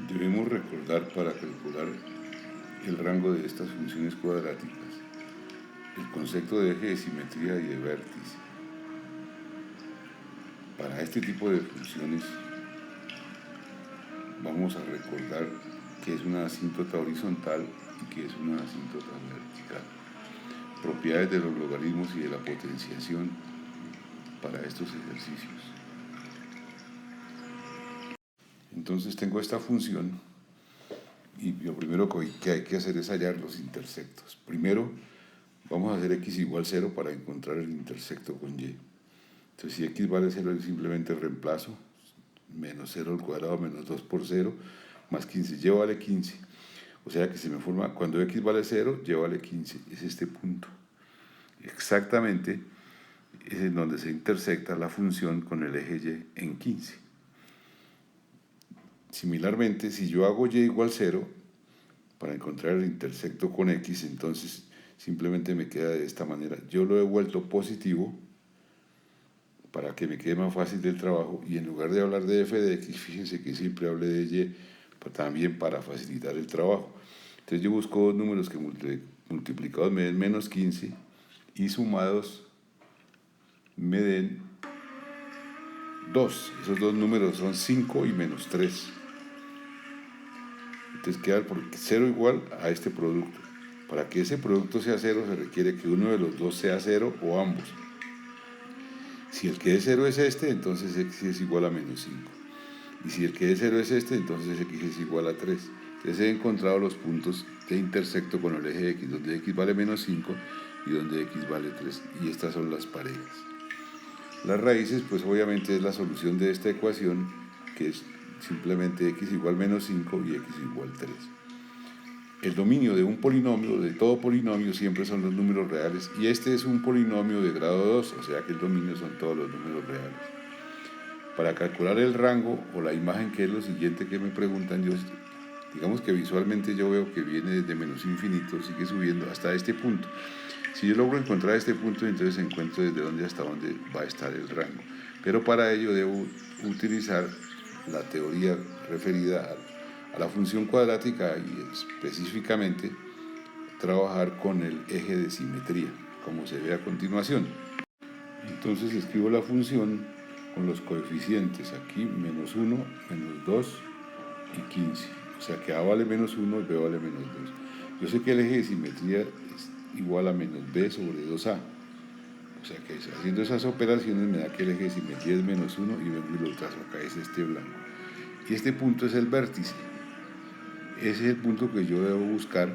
Debemos recordar para calcular el rango de estas funciones cuadráticas el concepto de eje de simetría y de vértice. Para este tipo de funciones vamos a recordar que es una asíntota horizontal y que es una asíntota vertical. Propiedades de los logaritmos y de la potenciación para estos ejercicios. Entonces tengo esta función y lo primero que hay que hacer es hallar los intersectos. Primero vamos a hacer x igual 0 para encontrar el intersecto con y. Entonces si x vale 0 simplemente reemplazo, menos 0 al cuadrado menos 2 por 0 más 15, y vale 15. O sea que se me forma, cuando x vale 0, y vale 15, es este punto. Exactamente es en donde se intersecta la función con el eje y en 15. Similarmente, si yo hago y igual 0, para encontrar el intersecto con x, entonces simplemente me queda de esta manera. Yo lo he vuelto positivo para que me quede más fácil del trabajo, y en lugar de hablar de f de x, fíjense que siempre hablé de y, también para facilitar el trabajo. Entonces yo busco dos números que multiplicados me den menos 15 y sumados me den 2. Esos dos números son 5 y menos 3. Entonces queda por 0 igual a este producto. Para que ese producto sea 0 se requiere que uno de los dos sea 0 o ambos. Si el que es 0 es este, entonces x es igual a menos 5. Y si el que es 0 es este, entonces x es igual a 3. Entonces he encontrado los puntos de intersecto con el eje x, donde x vale menos 5 y donde x vale 3. Y estas son las parejas. Las raíces, pues obviamente es la solución de esta ecuación, que es simplemente x igual menos 5 y x igual 3. El dominio de un polinomio, de todo polinomio, siempre son los números reales, y este es un polinomio de grado 2, o sea que el dominio son todos los números reales. Para calcular el rango o la imagen, que es lo siguiente que me preguntan, digamos que visualmente yo veo que viene desde menos infinito, sigue subiendo hasta este punto. Si yo logro encontrar este punto, entonces encuentro desde dónde hasta dónde va a estar el rango. Pero para ello debo utilizar la teoría referida a la función cuadrática y específicamente trabajar con el eje de simetría, como se ve a continuación. Entonces escribo la función con los coeficientes, aquí menos 1, menos 2 y 15. O sea que A vale menos 1 y B vale menos 2. Yo sé que el eje de simetría es igual a menos B sobre 2A. O sea que haciendo esas operaciones me da que el eje de simetría es menos 1 y vengo y lo trazo acá, es este blanco. Y este punto es el vértice. Ese es el punto que yo debo buscar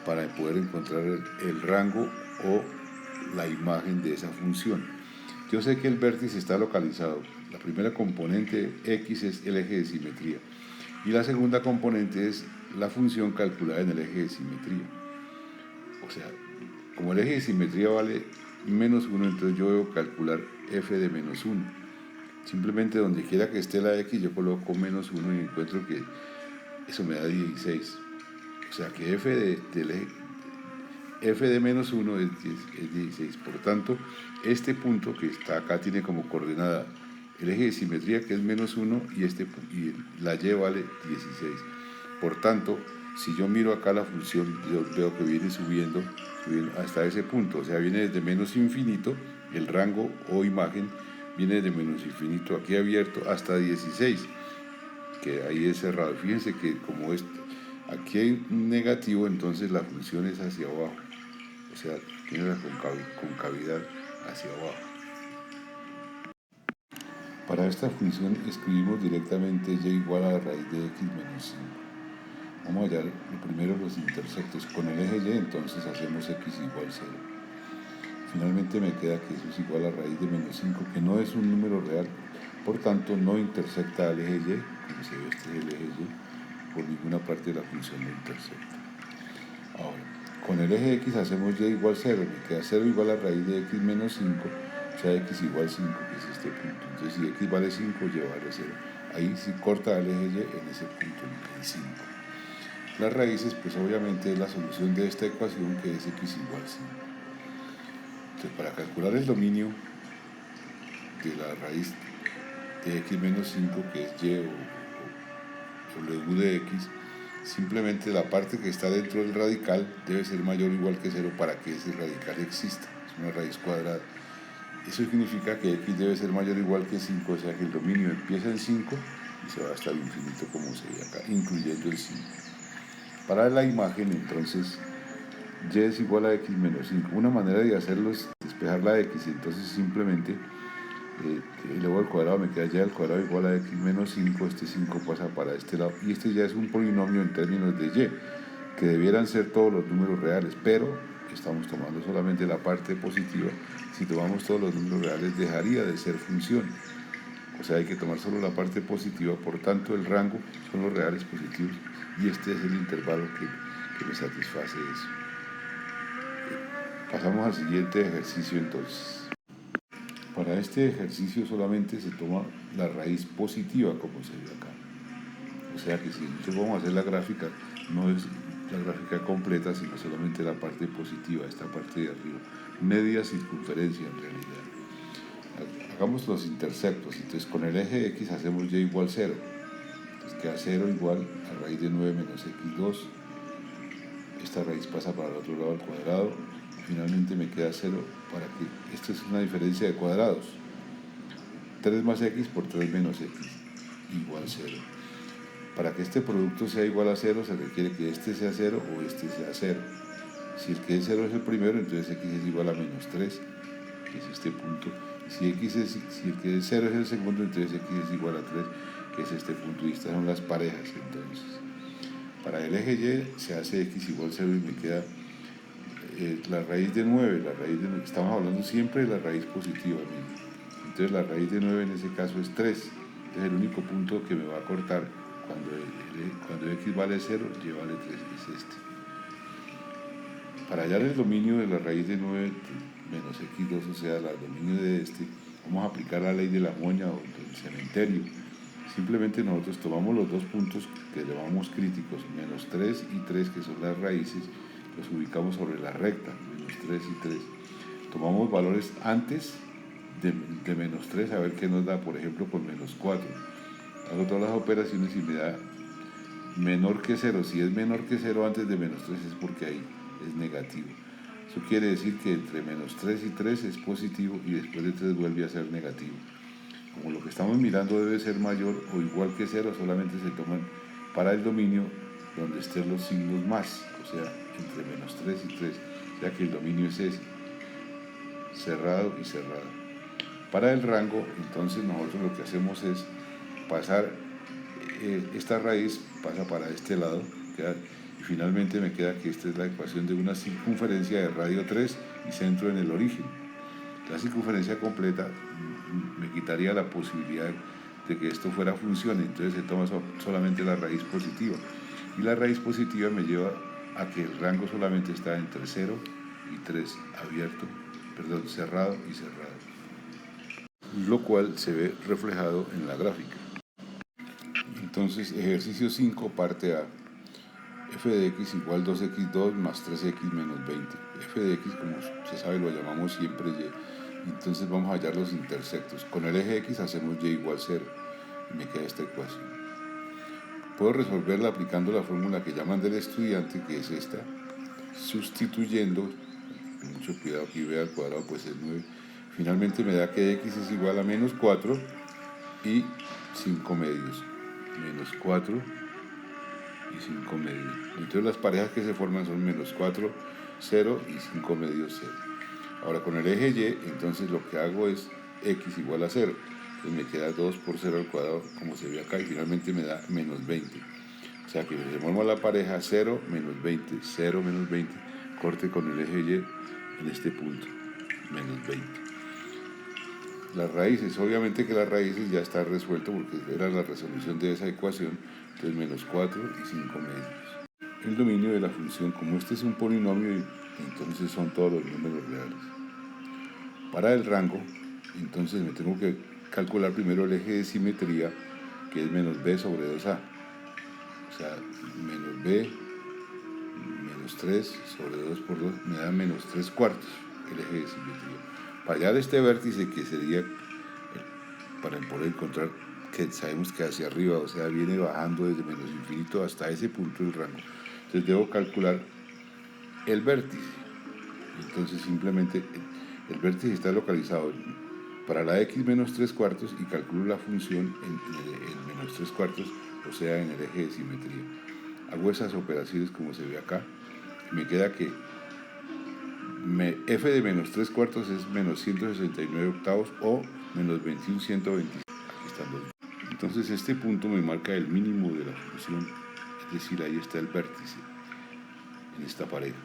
para poder encontrar el rango o la imagen de esa función. Yo sé que el vértice está localizado. La primera componente x es el eje de simetría y la segunda componente es la función calculada en el eje de simetría. O sea, como el eje de simetría vale menos 1, entonces yo debo calcular f de menos 1. Simplemente donde quiera que esté la x yo coloco menos 1 y encuentro que eso me da 16. O sea que f de menos 1 es 16. Por tanto, este punto que está acá tiene como coordenada el eje de simetría, que es menos 1, y la y vale 16. Por tanto, si yo miro acá la función, yo veo que viene subiendo hasta ese punto. O sea, viene desde menos infinito, el rango o imagen viene desde menos infinito aquí abierto hasta 16, que ahí es cerrado. Fíjense que como aquí hay un negativo, entonces la función es hacia abajo. O sea, tiene la concavidad hacia abajo. Para esta función escribimos directamente y igual a la raíz de x menos 5. Vamos a hallar primero los intersectos. Con el eje y, entonces hacemos x igual 0. Finalmente me queda que eso es igual a raíz de menos 5, que no es un número real, por tanto no intersecta al eje y, como se ve, este es el eje y, por ninguna parte de la función no intersecta. Ahora, con el eje x hacemos y igual 0, me queda 0 igual a raíz de x menos 5, o sea x igual 5, que es este punto. Entonces si x vale 5, y vale 0. Ahí sí corta el eje y en ese punto, en 5. Las raíces, pues obviamente es la solución de esta ecuación, que es x igual 5. Entonces para calcular el dominio de la raíz de x menos 5, que es y w de x, simplemente la parte que está dentro del radical debe ser mayor o igual que 0 para que ese radical exista. Es una raíz cuadrada. Eso significa que x debe ser mayor o igual que 5, o sea que el dominio empieza en 5 y se va hasta el infinito como se ve acá, incluyendo el 5. Para la imagen, entonces, y es igual a x menos 5. Una manera de hacerlo es despejar la x, entonces simplemente luego al cuadrado me queda y al cuadrado igual a x menos 5, este 5 pasa para este lado, y este ya es un polinomio en términos de y, que debieran ser todos los números reales, pero estamos tomando solamente la parte positiva. Si tomamos todos los números reales dejaría de ser función, o sea hay que tomar solo la parte positiva, por tanto el rango son los reales positivos, y este es el intervalo que me satisface eso. Pasamos al siguiente ejercicio entonces. Para este ejercicio solamente se toma la raíz positiva como se ve acá. O sea que si nosotros vamos a hacer la gráfica, no es la gráfica completa, sino solamente la parte positiva, esta parte de arriba. Media circunferencia en realidad. Hagamos los intersectos. Entonces con el eje x hacemos y igual 0. Entonces queda 0 igual a raíz de 9 menos x2. Esta raíz pasa para el otro lado al cuadrado. Finalmente me queda 0 para que esto es una diferencia de cuadrados. 3 más x por 3 menos x igual 0. Para que este producto sea igual a 0 se requiere que este sea 0 o este sea 0. Si el que es 0 es el primero, entonces x es igual a menos 3, que es este punto. Si el que es 0 es el segundo, entonces x es igual a 3, que es este punto. Y estas son las parejas entonces. Para el eje y se hace x igual 0 y me queda la raíz de 9, estamos hablando siempre de la raíz positiva, entonces la raíz de 9 en ese caso es 3, entonces el único punto que me va a cortar cuando x vale 0, y vale 3, es este. Para hallar el dominio de la raíz de 9 menos x2, o sea, el dominio de este, vamos a aplicar la ley de la moña o del cementerio. Simplemente nosotros tomamos los dos puntos que llamamos críticos, menos 3 y 3, que son las raíces, los ubicamos sobre la recta, menos 3 y 3. Tomamos valores antes de menos 3, a ver qué nos da, por ejemplo, con menos 4. Hago todas las operaciones y me da menor que 0. Si es menor que 0 antes de menos 3 es porque ahí es negativo. Eso quiere decir que entre menos 3 y 3 es positivo y después de 3 vuelve a ser negativo. Como lo que estamos mirando debe ser mayor o igual que 0, solamente se toman para el dominio donde estén los signos más, o sea, entre menos 3 y 3, ya que el dominio es ese, cerrado y cerrado. Para el rango, entonces nosotros lo que hacemos es pasar, esta raíz pasa para este lado, y finalmente me queda que esta es la ecuación de una circunferencia de radio 3 y centro en el origen. La circunferencia completa me quitaría la posibilidad de que esto fuera función, entonces se toma solamente la raíz positiva. Y la raíz positiva me lleva a que el rango solamente está entre 0 y 3, cerrado y cerrado. Lo cual se ve reflejado en la gráfica. Entonces, ejercicio 5, parte A. F de x igual 2x2 más 3x menos 20. F de x, como se sabe, lo llamamos siempre y. Entonces vamos a hallar los intersectos. Con el eje x hacemos y igual 0 y me queda esta ecuación. Puedo resolverla aplicando la fórmula que llaman del estudiante, que es esta, sustituyendo, con mucho cuidado que b al cuadrado pues es 9. Finalmente me da que x es igual a menos 4 y 5 medios. Menos 4 y 5 medios. Entonces las parejas que se forman son menos 4, 0 y 5 medios 0. Ahora con el eje y, entonces lo que hago es x igual a 0. Entonces me queda 2 por 0 al cuadrado, como se ve acá, y finalmente me da menos 20. O sea que si se forma la pareja 0, menos 20, 0, menos 20, corte con el eje y en este punto, menos 20. Las raíces, obviamente que las raíces ya está resuelto porque era la resolución de esa ecuación, entonces menos 4 y 5 medios. El dominio de la función, como este es un polinomio, entonces son todos los números reales. Para el rango, entonces me tengo que calcular primero el eje de simetría, que es menos b sobre 2a. O sea, menos b, menos 3 sobre 2 por 2, me da menos 3 cuartos, el eje de simetría. Para hallar este vértice, que sería, para poder encontrar que sabemos que hacia arriba, o sea, viene bajando desde menos infinito hasta ese punto del rango. Entonces debo calcular el vértice. Entonces simplemente el vértice está localizado para la x menos 3 cuartos y calculo la función en menos 3 cuartos, o sea, en el eje de simetría. Hago esas operaciones como se ve acá. Me queda que f de menos 3 cuartos es menos 169 octavos o menos 21/125. Aquí están los. Entonces este punto me marca el mínimo de la función, es decir, ahí está el vértice en esta pareja.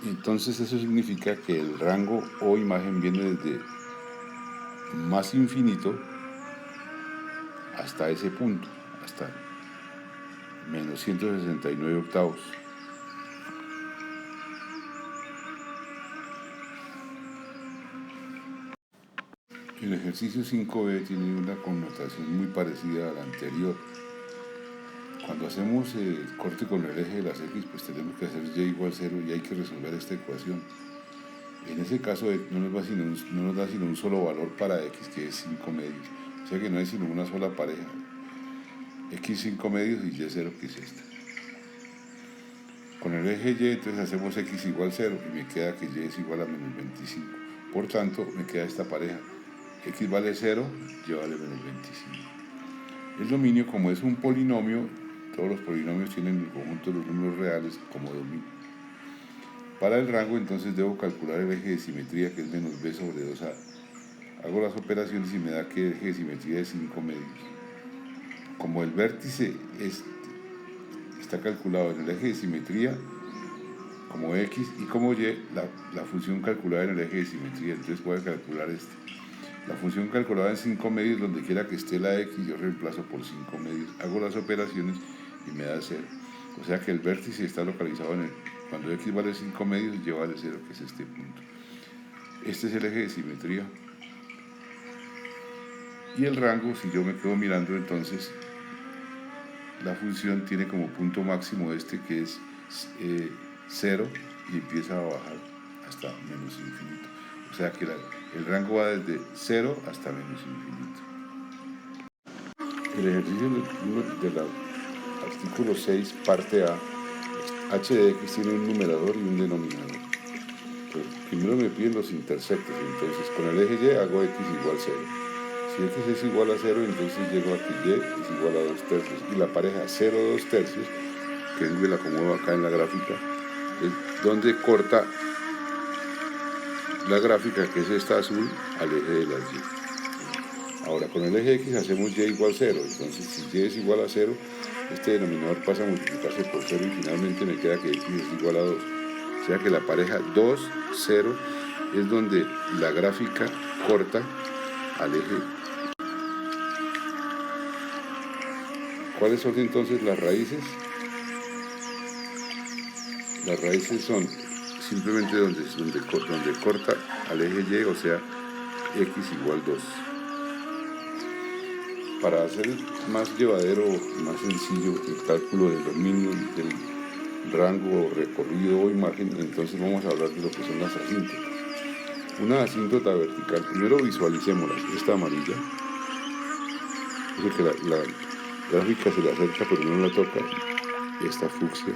Entonces eso significa que el rango o imagen viene desde más infinito hasta ese punto, hasta menos 169 octavos. El ejercicio 5b tiene una connotación muy parecida a la anterior. Cuando hacemos el corte con el eje de las x, pues tenemos que hacer y igual 0 y hay que resolver esta ecuación. En ese caso no nos da sino un solo valor para x, que es 5 medios. O sea que no hay sino una sola pareja. X 5 medios y y 0, que es esta. Con el eje y, entonces hacemos x igual 0 y me queda que y es igual a menos 25. Por tanto, me queda esta pareja. X vale 0, y vale menos 25. El dominio, como es un polinomio, todos los polinomios tienen el conjunto de los números reales como dominio. Para el rango, entonces debo calcular el eje de simetría, que es menos b sobre 2a. Hago las operaciones y me da que el eje de simetría es 5 medios. Como el vértice está calculado en el eje de simetría como x y como y, la función calculada en el eje de simetría, entonces voy a calcular este. La función calculada en 5 medios, donde quiera que esté la x, yo reemplazo por 5 medios, hago las operaciones y me da 0. O sea que el vértice está localizado cuando x vale 5 medios, y vale 0, que es este punto. Este es el eje de simetría. Y el rango, si yo me quedo mirando, entonces la función tiene como punto máximo este, que es 0, y empieza a bajar hasta menos infinito. O sea que el rango va desde 0 hasta menos infinito. El ejercicio del artículo 6, parte A, h de x tiene un numerador y un denominador. Entonces, primero me piden los intersectos, entonces con el eje y hago x igual 0. Si x es igual a 0, entonces llego a que y es igual a 2 tercios. Y la pareja 0, 2 tercios, que es me la acomodo acá en la gráfica, es donde corta la gráfica, que es esta azul, al eje de las y. Ahora, con el eje x hacemos y igual 0. Entonces, si y es igual a 0, este denominador pasa a multiplicarse por 0 y finalmente me queda que x es igual a 2. O sea que la pareja 2, 0 es donde la gráfica corta al eje. ¿Cuáles son entonces las raíces? Las raíces son simplemente donde corta al eje y, o sea, x igual 2. Para hacer más llevadero, más sencillo el cálculo del dominio, del rango, recorrido o imagen, entonces vamos a hablar de lo que son las asíntotas. Una asíntota vertical, primero visualicémoslas. Esta amarilla, dice que la gráfica se le acerca pero no la toca. Esta fucsia,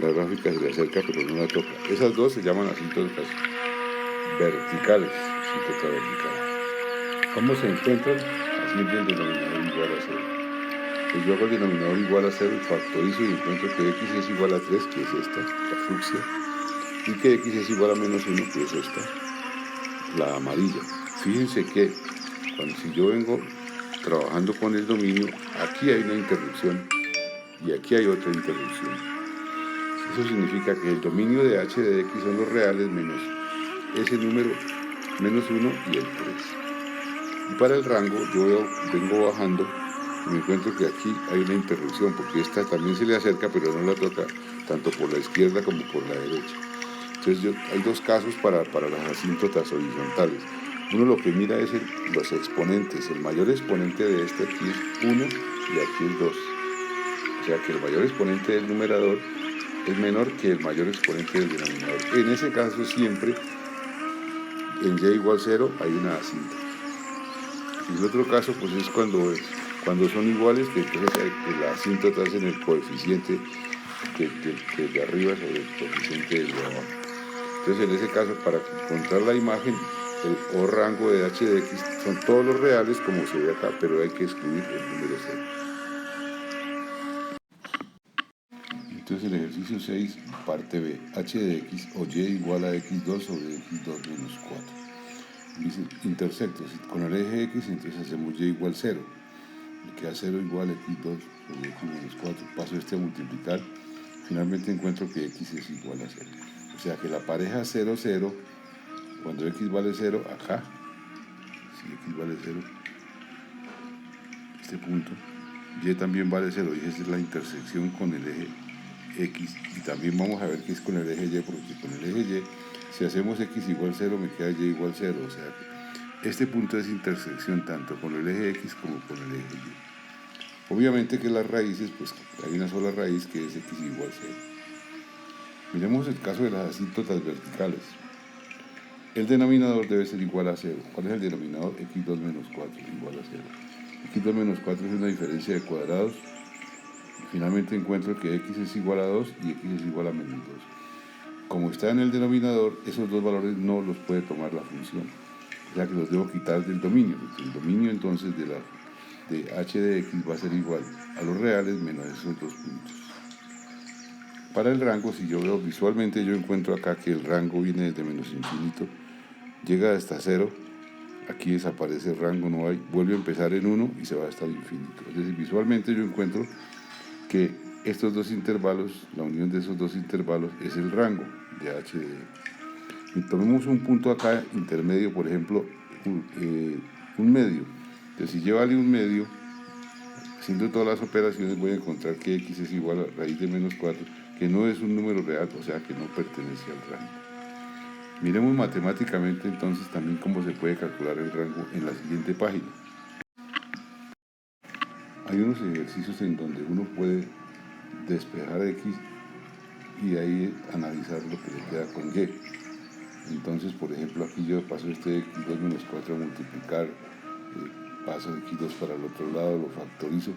la gráfica se le acerca pero no la toca. Esas dos se llaman asíntotas verticales, asíntota vertical. ¿Cómo se encuentran? Haciendo el denominador igual a 0. Pues yo hago el denominador igual a 0 y factorizo y encuentro que x es igual a 3, que es esta, la fucsia, y que x es igual a menos 1, que es esta, la amarilla. Fíjense que si yo vengo trabajando con el dominio, aquí hay una interrupción y aquí hay otra interrupción. Eso significa que el dominio de h de x son los reales menos ese número, menos 1 y el 3. Y para el rango yo vengo bajando y me encuentro que aquí hay una interrupción, porque esta también se le acerca pero no la toca tanto por la izquierda como por la derecha. Entonces hay dos casos para las asíntotas horizontales. Uno lo que mira es los exponentes. El mayor exponente de este aquí es 1 y aquí es 2. O sea que el mayor exponente del numerador es menor que el mayor exponente del denominador. En ese caso siempre en y igual 0 hay una asíntota. Y el otro caso pues es cuando Cuando son iguales, que entonces la asíntota es en el coeficiente de arriba sobre el coeficiente del de abajo. Entonces, en ese caso, para encontrar la imagen, el O rango de h de x son todos los reales como se ve acá, pero hay que excluir el número 0. Entonces el ejercicio 6, parte B, h de x o y igual a x2 sobre x2 menos 4. Dice intersectos, con el eje x entonces hacemos y igual 0. Me queda 0 igual a x2 sobre x menos 4. Paso este a multiplicar, finalmente encuentro que x es igual a 0. O sea que la pareja 0, 0, cuando x vale 0, acá, si x vale 0, este punto, y también vale 0, y esa es la intersección con el eje x, y también vamos a ver que es con el eje y, porque con el eje y, si hacemos x igual 0, me queda y igual 0, o sea que este punto es intersección tanto con el eje x como con el eje y. Obviamente que las raíces, pues hay una sola raíz que es x igual 0. Miremos el caso de las asíntotas verticales. El denominador debe ser igual a 0. ¿Cuál es el denominador? x2 menos 4 igual a 0. x2 menos 4 es una diferencia de cuadrados. Finalmente encuentro que x es igual a 2 y x es igual a menos 2. Como está en el denominador, esos dos valores no los puede tomar la función. O sea que los debo quitar del dominio. El dominio entonces de h de x va a ser igual a los reales menos esos dos puntos. Para el rango, si yo veo visualmente, yo encuentro acá que el rango viene desde menos infinito, llega hasta 0, aquí desaparece el rango, no hay, vuelve a empezar en 1 y se va hasta el infinito. Es decir, visualmente yo encuentro que estos dos intervalos, la unión de esos dos intervalos es el rango de h de x. Y tomemos un punto acá intermedio, por ejemplo, un medio. Entonces, si yo vale un medio, haciendo todas las operaciones voy a encontrar que x es igual a raíz de menos 4, que no es un número real, o sea que no pertenece al rango. Miremos matemáticamente entonces también cómo se puede calcular el rango en la siguiente página. Hay unos ejercicios en donde uno puede despejar x y de ahí analizar lo que le queda con y. Entonces, por ejemplo, aquí yo paso este x2 menos 4 a multiplicar, paso x2 para el otro lado, lo factorizo,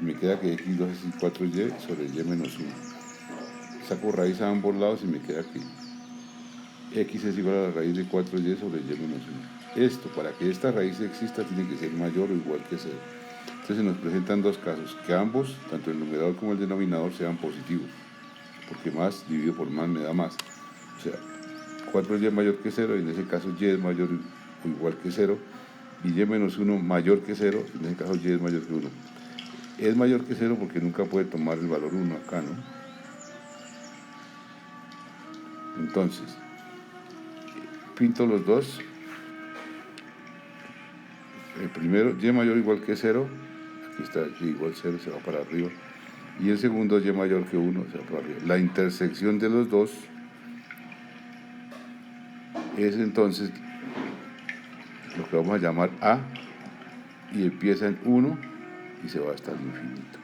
y me queda que x2 es 4y sobre y menos 1. Saco raíz a ambos lados y me queda que x es igual a la raíz de 4y sobre y menos 1. Esto, para que esta raíz exista, tiene que ser mayor o igual que 0. Entonces nos presentan dos casos, que ambos, tanto el numerador como el denominador, sean positivos, porque más dividido por más me da más. O sea, 4y es mayor que 0, y en ese caso y es mayor o igual que 0, y y menos 1 mayor que 0, y en ese caso y es mayor que 1. Es mayor que 0 porque nunca puede tomar el valor 1 acá, ¿no? Entonces, pinto los dos. El primero, y mayor o igual que 0, aquí está y igual 0, se va para arriba. Y el segundo, y mayor que 1, se va para arriba. La intersección de los dos es entonces lo que vamos a llamar A, y empieza en 1 y se va hasta el infinito.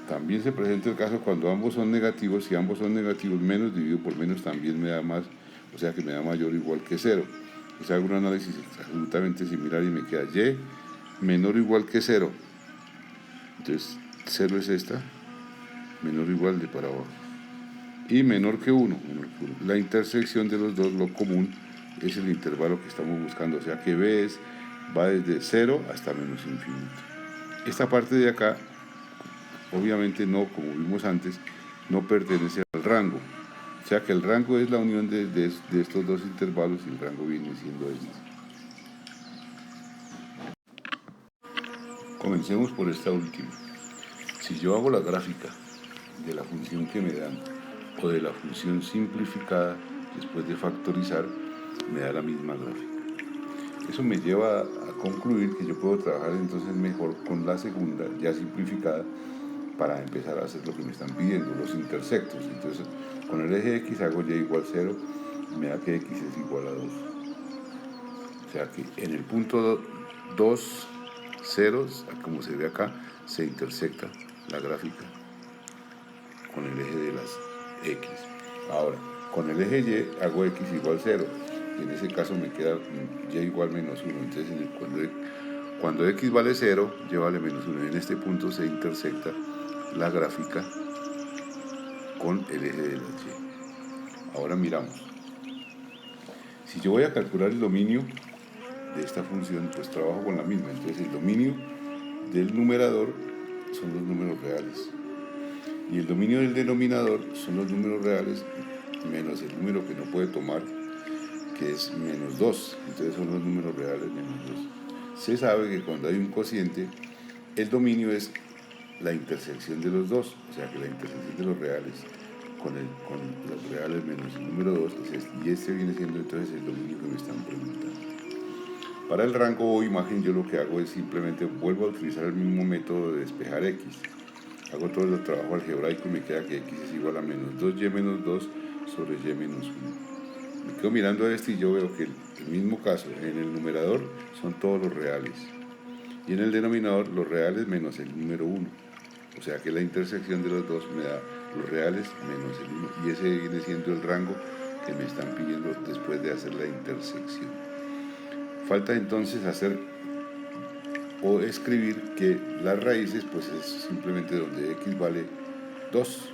También se presenta el caso cuando ambos son negativos. Si ambos son negativos, menos dividido por menos también me da más, o sea que me da mayor o igual que 0. Entonces hago un análisis absolutamente similar y me queda y menor o igual que 0. Entonces 0 es esta, menor o igual de para abajo. Y menor que 1. La intersección de los dos, lo común, es el intervalo que estamos buscando. O sea que B va desde 0 hasta menos infinito. Esta parte de acá, obviamente no, como vimos antes, no pertenece al rango. O sea que el rango es la unión de estos dos intervalos, y el rango viene siendo este. Comencemos por esta última. Si yo hago la gráfica de la función que me dan o de la función simplificada después de factorizar, me da la misma gráfica. Eso me lleva a concluir que yo puedo trabajar entonces mejor con la segunda, ya simplificada, para empezar a hacer lo que me están pidiendo, los intersectos. Entonces, con el eje x hago y igual 0, me da que x es igual a 2. O sea que en el punto 2, ceros, como se ve acá, se intersecta la gráfica con el eje de las x. Ahora, con el eje y hago x igual 0, y en ese caso me queda y igual menos 1. Entonces, Cuando x vale 0, y vale menos 1. En este punto se intersecta la gráfica con el eje de la y. Ahora miramos. Si yo voy a calcular el dominio de esta función, pues trabajo con la misma. Entonces el dominio del numerador son los números reales. Y el dominio del denominador son los números reales menos el número que no puede tomar, que es menos 2. Entonces son los números reales menos 2. Se sabe que cuando hay un cociente, el dominio es la intersección de los dos, o sea que la intersección de los reales con los reales menos el número 2 es este, y este viene siendo entonces el dominio que me están preguntando. Para el rango o imagen yo lo que hago es simplemente vuelvo a utilizar el mismo método de despejar x. Hago todo el trabajo algebraico y me queda que x es igual a menos 2y menos 2 sobre y menos 1. Me quedo mirando a este y yo veo que el mismo caso, en el numerador son todos los reales y en el denominador los reales menos el número 1. O sea que la intersección de los dos me da los reales menos el 1 y ese viene siendo el rango que me están pidiendo después de hacer la intersección. Falta entonces hacer o escribir que las raíces pues es simplemente donde x vale 2.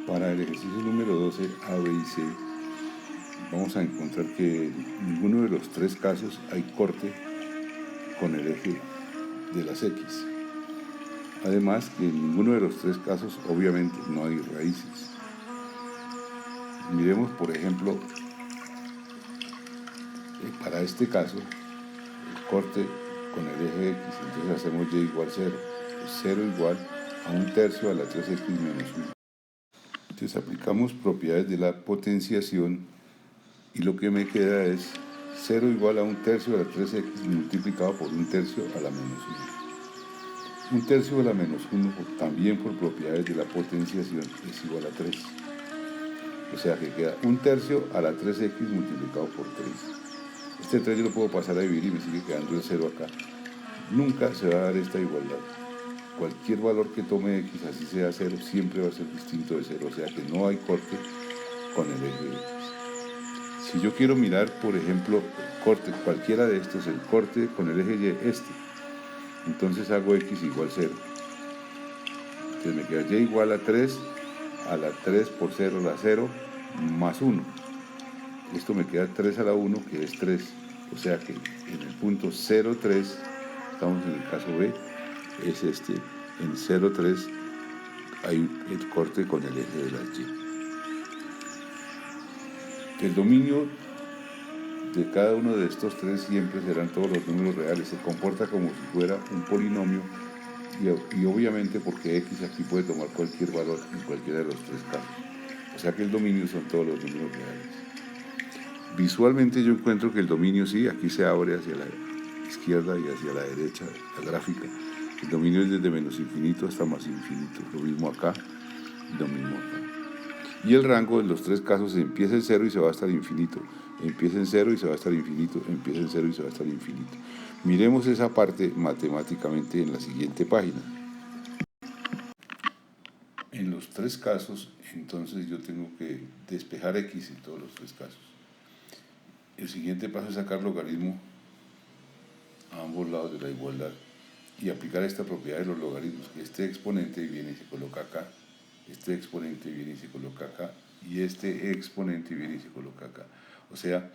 Para el ejercicio número 12, A, B y C, vamos a encontrar que en ninguno de los tres casos hay corte con el eje de las x. Además que en ninguno de los tres casos obviamente no hay raíces. Miremos por ejemplo, para este caso, el corte con el eje x, entonces hacemos y igual 0. Pues 0 igual a 1/3 a la 3x menos 1. Entonces aplicamos propiedades de la potenciación y lo que me queda es 0 igual a 1/3 a la 3x multiplicado por 1/3 a la menos 1. 1/3 a la menos 1, también por propiedades de la potenciación, es igual a 3. O sea que queda 1/3 a la 3x multiplicado por 3. Este 3 yo lo puedo pasar a dividir y me sigue quedando el 0 acá. Nunca se va a dar esta igualdad. Cualquier valor que tome x, así sea 0, siempre va a ser distinto de 0. O sea que no hay corte con el eje de x. Si yo quiero mirar, por ejemplo, corte, cualquiera de estos, el corte con el eje y, entonces hago x igual 0. Entonces me queda y igual a 3, a la 3 por 0, la 0, más 1. Esto me queda 3 a la 1, que es 3. O sea que en el punto 0, 3, estamos en el caso B, es este, en 0, 3 hay el corte con el eje de las y. El dominio de cada uno de estos tres siempre serán todos los números reales. Se comporta como si fuera un polinomio y obviamente porque x aquí puede tomar cualquier valor en cualquiera de los tres casos. O sea que el dominio son todos los números reales. Visualmente yo encuentro que el dominio sí, aquí se abre hacia la izquierda y hacia la derecha, la gráfica. El dominio es desde menos infinito hasta más infinito. Lo mismo acá y lo mismo acá. Y el rango en los tres casos empieza en 0 y se va hasta el infinito. Empieza en 0 y se va hasta el infinito. Empieza en 0 y se va hasta el infinito. Miremos esa parte matemáticamente en la siguiente página. En los tres casos, entonces yo tengo que despejar x en todos los tres casos. El siguiente paso es sacar logaritmo a ambos lados de la igualdad y aplicar esta propiedad de los logaritmos, que este exponente viene y se coloca acá, este exponente viene y se coloca acá, y este exponente viene y se coloca acá. O sea,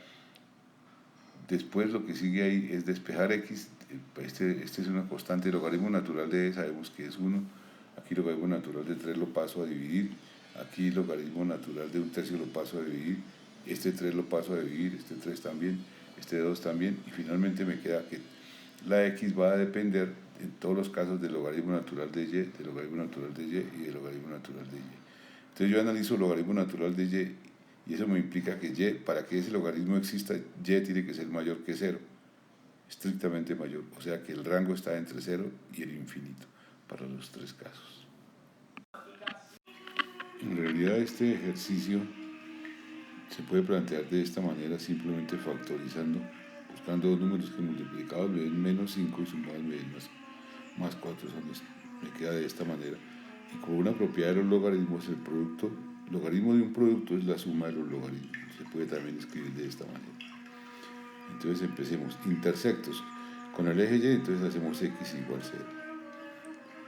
después lo que sigue ahí es despejar x, este es una constante, el logaritmo natural de e sabemos que es 1, aquí logaritmo natural de 3 lo paso a dividir, aquí logaritmo natural de 1/3 lo paso a dividir, este 3 lo paso a dividir, este 3 también, este 2 también, y finalmente me queda que la x va a depender en todos los casos del logaritmo natural de y, del logaritmo natural de y y del logaritmo natural de y. Entonces yo analizo el logaritmo natural de y eso me implica que y, para que ese logaritmo exista, y tiene que ser mayor que 0, estrictamente mayor, o sea que el rango está entre 0 y el infinito para los tres casos. En realidad este ejercicio se puede plantear de esta manera, simplemente factorizando, buscando dos números que multiplicados me den menos 5 y sumados me den más 4, me queda de esta manera. Y con una propiedad de los logaritmos, el logaritmo de un producto es la suma de los logaritmos. Se puede también escribir de esta manera. Entonces empecemos, intersectos con el eje y, entonces hacemos x igual 0.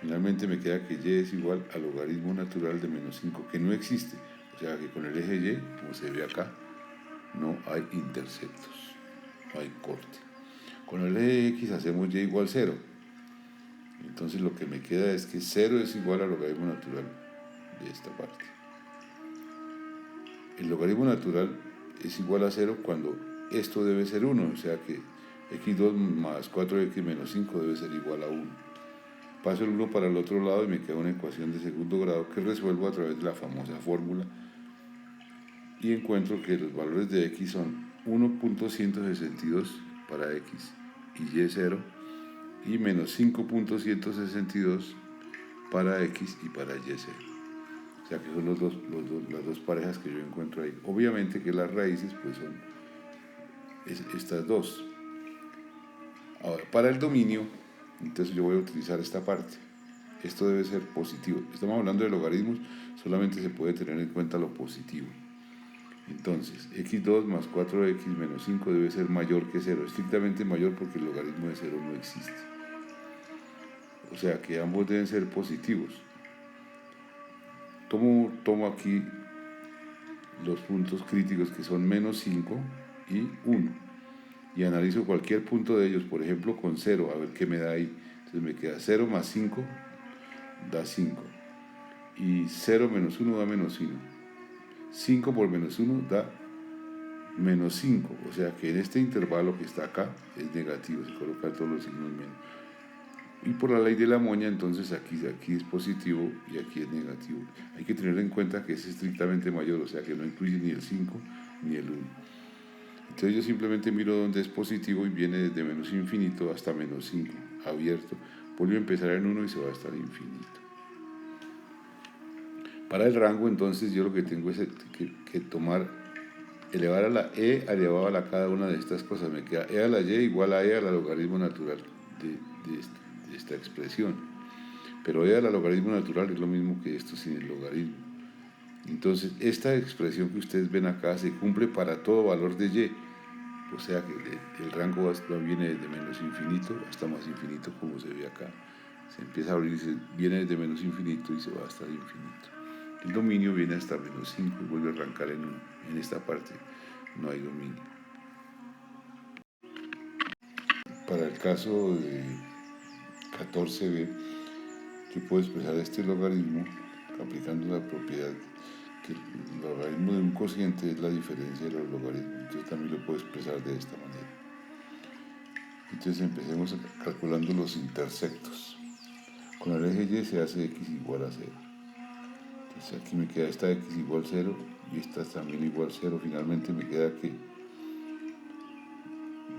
Finalmente me queda que y es igual al logaritmo natural de menos 5, que no existe. O sea que con el eje y, como se ve acá, no hay intersectos, no hay corte. Con el eje x hacemos y igual 0. Entonces lo que me queda es que 0 es igual al logaritmo natural de esta parte. El logaritmo natural es igual a 0 cuando esto debe ser 1, o sea que x2 más 4x menos 5 debe ser igual a 1. Paso el 1 para el otro lado y me queda una ecuación de segundo grado que resuelvo a través de la famosa fórmula y encuentro que los valores de x son 1.162 para x y y 0 y menos 5.162 para x y para y 0. O sea que son las dos parejas que yo encuentro ahí. Obviamente que las raíces pues son estas dos. Ahora, para el dominio, entonces yo voy a utilizar esta parte. Esto debe ser positivo. Estamos hablando de logaritmos, solamente se puede tener en cuenta lo positivo. Entonces, x2 más 4x menos 5 debe ser mayor que 0, estrictamente mayor porque el logaritmo de 0 no existe. O sea que ambos deben ser positivos. Tomo aquí los puntos críticos que son menos 5 y 1 y analizo cualquier punto de ellos, por ejemplo con 0, a ver qué me da ahí. Entonces me queda 0 más 5 da 5 y 0 menos 1 da menos 1. 5 por menos 1 da menos 5, o sea que en este intervalo que está acá es negativo, se colocan todos los signos menos. Y por la ley de la moña, entonces aquí es positivo y aquí es negativo. Hay que tener en cuenta que es estrictamente mayor, o sea que no incluye ni el 5 ni el 1. Entonces yo simplemente miro dónde es positivo y viene desde menos infinito hasta menos 5, abierto. Vuelve a empezar en 1 y se va hasta el infinito. Para el rango, entonces yo lo que tengo es que tomar, elevar a la e elevado a la cada una de estas cosas. Me queda e a la y igual a e al logaritmo natural de esta expresión. Pero e al logaritmo natural es lo mismo que esto sin el logaritmo. Entonces, esta expresión que ustedes ven acá se cumple para todo valor de y. O sea que el rango viene desde menos infinito hasta más infinito, como se ve acá. Se empieza a abrir, viene desde menos infinito y se va hasta el infinito. El dominio viene hasta menos 5 y vuelve a arrancar en 1. En esta parte no hay dominio. Para el caso de 14b, yo puedo expresar este logaritmo aplicando la propiedad que el logaritmo de un cociente es la diferencia de los logaritmos. Entonces también lo puedo expresar de esta manera. Entonces empecemos calculando los intersectos. Con el eje y se hace x igual a 0. Entonces aquí me queda esta x igual 0 y esta también igual 0. Finalmente me queda que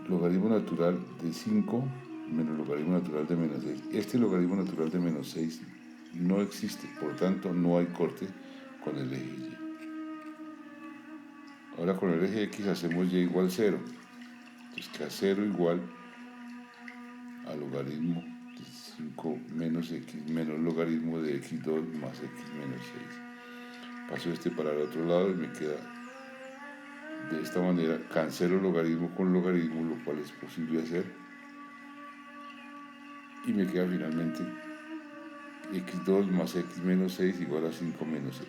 logaritmo natural de 5 menos logaritmo natural de menos 6. Este logaritmo natural de menos 6 no existe, por tanto no hay corte con el eje y. Ahora con el eje x hacemos y igual 0. Entonces queda 0 igual al logaritmo de 5 menos x menos logaritmo de x2 más x menos 6. Paso este para el otro lado y me queda de esta manera, cancelo logaritmo con logaritmo, lo cual es posible hacer, y me queda finalmente x2 más x menos 6 igual a 5 menos x.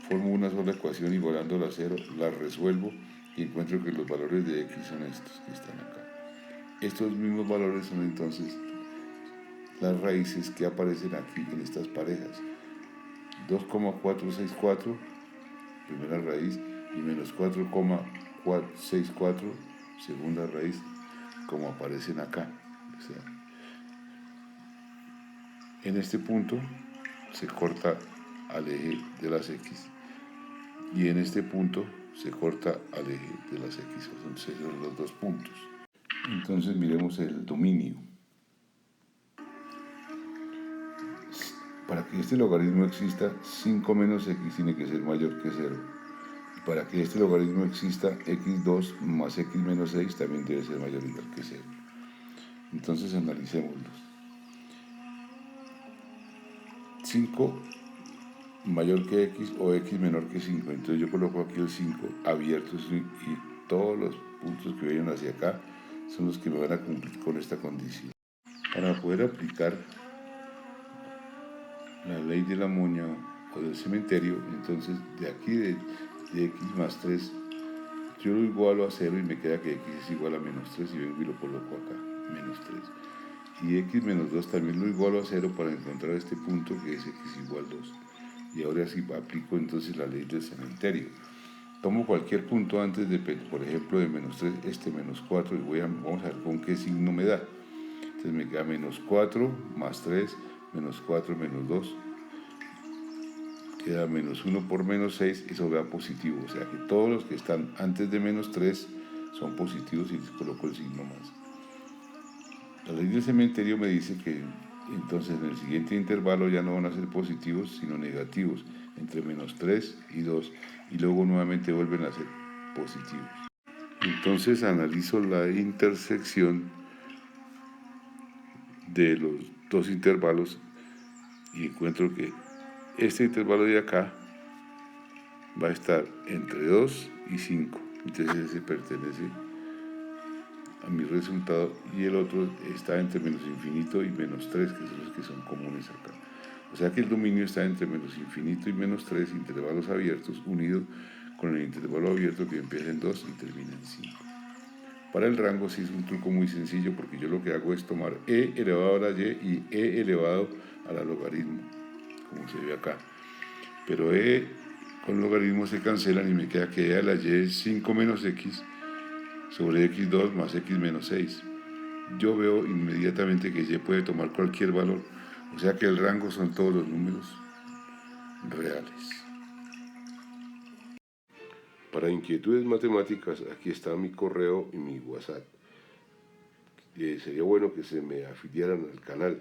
Formo una sola ecuación igualando a 0, la resuelvo y encuentro que los valores de x son estos que están acá. Estos mismos valores son entonces las raíces que aparecen aquí en estas parejas. 2,464, primera raíz, y menos 4,64, segunda raíz, como aparecen acá. O sea, en este punto se corta al eje de las x y en este punto se corta al eje de las x. Entonces son los dos puntos. Entonces miremos el dominio. Para que este logaritmo exista, 5 menos x tiene que ser mayor que 0. Para que este logaritmo exista, x2 más x menos 6 también debe ser mayor o igual que 0. Entonces analicémoslos. 5 mayor que x o x menor que 5. Entonces yo coloco aquí el 5 abierto y todos los puntos que vayan hacia acá son los que me van a cumplir con esta condición. Para poder aplicar la ley de la moña o del cementerio, entonces de aquí de x más 3, yo lo igualo a 0 y me queda que x es igual a menos 3 y vengo y lo coloco acá, menos 3. Y x menos 2 también lo igualo a 0 para encontrar este punto que es x igual 2. Y ahora sí aplico entonces la ley del cementerio. Tomo cualquier punto antes de, por ejemplo, de menos 3, este menos 4, y vamos a ver con qué signo me da. Entonces me queda menos 4 más 3, menos 4 menos 2, queda menos 1 por menos 6, eso da positivo. O sea que todos los que están antes de menos 3 son positivos y les coloco el signo más. La ley del cementerio me dice que entonces en el siguiente intervalo ya no van a ser positivos, sino negativos, entre menos 3 y 2, y luego nuevamente vuelven a ser positivos. Entonces analizo la intersección de los dos intervalos y encuentro que este intervalo de acá va a estar entre 2 y 5, entonces ese pertenece a mi resultado, y el otro está entre menos infinito y menos 3, que son los que son comunes acá. O sea que el dominio está entre menos infinito y menos 3, intervalos abiertos, unido con el intervalo abierto que empieza en 2 y termina en 5. Para el rango sí es un truco muy sencillo, porque yo lo que hago es tomar e elevado a la y y e elevado a la logaritmo, como se ve acá. Pero e con logaritmo se cancelan y me queda que e a la y es 5 menos x sobre x2 más x menos 6. Yo veo inmediatamente que y puede tomar cualquier valor, o sea que el rango son todos los números reales. Para inquietudes matemáticas, aquí está mi correo y mi WhatsApp. Sería bueno que se me afiliaran al canal.